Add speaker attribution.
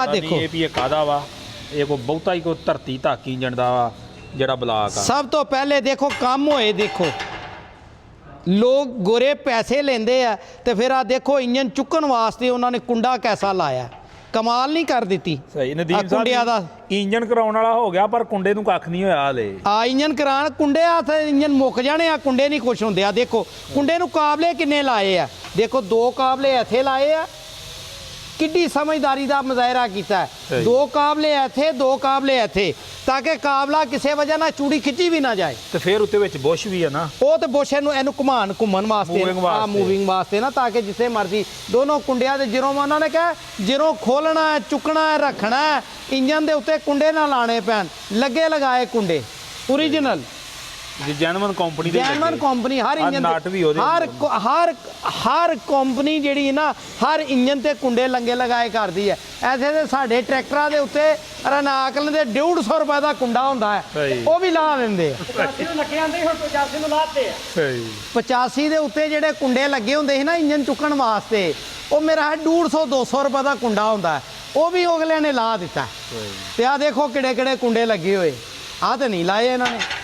Speaker 1: देखो
Speaker 2: ਇਹ ਵੀ ਇਹ ਕਾਦਾ ਵਾ ਇਹ ਕੋਈ ਬਹੁਤਾ ਹੀ ਕੋਈ ਧਰਤੀ ਧੱਕ ਇੰਜਣ ਦਾ ਵਾ ਜਿਹੜਾ ਬਲਾਕ ਆ
Speaker 1: सब तो पहले देखो काम होए देखो लोग गोरे पैसे लेंदे आ ते फिर आ देखो इंजन चुकन वास्ते उन्होंने कुंडा कैसा लाया कमाल नहीं कर दी
Speaker 2: ਸਹੀ ਨਦੀਮ ਸਾਹਿਬ ਇੰਜਣ ਕਰਾਉਣ ਵਾਲਾ ਹੋ ਗਿਆ ਪਰ ਕੁੰਡੇ ਨੂੰ ਕੱਖ ਨਹੀਂ ਹੋਇਆ ਹਲੇ
Speaker 1: ਆ ਇੰਜਨ ਕਰਾਣ ਕੁੰਡੇ ਹੱਥ ਇੰਜਨ ਮੁੱਕ ਜਾਣੇ ਆ ਕੁੰਡੇ ਨਹੀਂ ਕੁਛ ਹੁੰਦੇ ਆ ਦੇਖੋ ਕੁੰਡੇ ਨੂੰ ਕਾਬਲੇ ਕਿੰਨੇ ਲਾਏ ਆ ਦੇਖੋ 2 ਕਾਬਲੇ ਇੱਥੇ ਲਾਏ ਆ ਕਿੱਡੀ ਸਮਝਦਾਰੀ ਦਾ ਮੁਜ਼ਾਹਰਾ ਕੀਤਾ ਹੈ 2 ਕਾਬਲੇ ਇੱਥੇ 2 ਕਾਬਲੇ ਇੱਥੇ ਤਾਂ ਕਿ ਕਾਬਲਾ ਕਿਸੇ ਵਜ੍ਹਾ ਨਾਲ ਚੂੜੀ ਖਿੱਚੀ ਵੀ ਨਾ ਜਾਏ
Speaker 2: ਤੇ ਫਿਰ ਉੱਤੇ ਵਿੱਚ ਬੁਸ਼ ਵੀ ਆ ਨਾ
Speaker 1: ਉਹ ਤੇ ਬੁਸ਼ ਇਹਨੂੰ ਘੁੰਮਣ ਵਾਸਤੇ ਮੂਵਿੰਗ ਵਾਸਤੇ ਨਾ ਤਾਂ ਕਿ ਜਿੱਥੇ ਮਰਜ਼ੀ ਦੋਨੋਂ ਕੁੰਡਿਆਂ ਦੇ ਜਿਰੋਂ ਉਹਨਾਂ ਨੇ ਕਿਹਾ ਜਿਰੋਂ ਖੋਲਣਾ ਚੁੱਕਣਾ ਰੱਖਣਾ ਇੰਜਨ ਦੇ ਉੱਤੇ ਕੁੰਡੇ ਨਾ ਲਾਣੇ ਪੈਣ ਲੱਗੇ ਲਗਾਏ ਕੁੰਡੇ ਓਰੀਜਨਲ
Speaker 2: ਜੈਨੂਇਨ ਕੰਪਨੀ ਦੇ
Speaker 1: ਜੈਨੂਇਨ ਕੰਪਨੀ ਹਰ ਇੰਜਨ
Speaker 2: ਨਟ ਵੀ ਉਹਦੇ
Speaker 1: ਹਰ ਕੰਪਨੀ ਜਿਹੜੀ ਨਾ ਹਰ ਇੰਜਨ ਤੇ ਕੁੰਡੇ ਲੰਗੇ ਲਗਾਏ ਕਰਦੀ ਹੈ ਐਸੇ ਤੇ ਸਾਡੇ ਟਰੈਕਟਰਾਂ ਦੇ ਉੱਤੇ ਰਨਾਕਲ ਦੇ 150 ਰੁਪਏ ਦਾ ਕੁੰਡਾ ਹੁੰਦਾ ਹੈ ਉਹ ਵੀ ਲਾ ਦਿੰਦੇ ਆ
Speaker 3: 85 ਨੂੰ ਲੱਗੇ ਆਂਦੇ ਹੁਣ 85 ਨੂੰ ਲਾਤੇ ਆ
Speaker 2: ਸਹੀ
Speaker 1: 85 ਦੇ ਉੱਤੇ ਜਿਹੜੇ ਕੁੰਡੇ ਲੱਗੇ ਹੁੰਦੇ ਸੀ ਨਾ ਇੰਜਨ ਚੁੱਕਣ ਵਾਸਤੇ ਉਹ ਮੇਰਾ 150 200 ਰੁਪਏ ਦਾ ਕੁੰਡਾ ਹੁੰਦਾ ਹੈ ਉਹ ਵੀ ਅਗਲਿਆਂ ਨੇ ਲਾ ਦਿੱਤਾ ਤੇ ਆ ਦੇਖੋ ਕਿਹੜੇ ਕਿਹੜੇ ਕੁੰਡੇ ਲੱਗੇ ਹੋਏ ਆ ਤੇ ਨਹੀਂ ਲਾਏ ਇਹਨਾਂ ਨੇ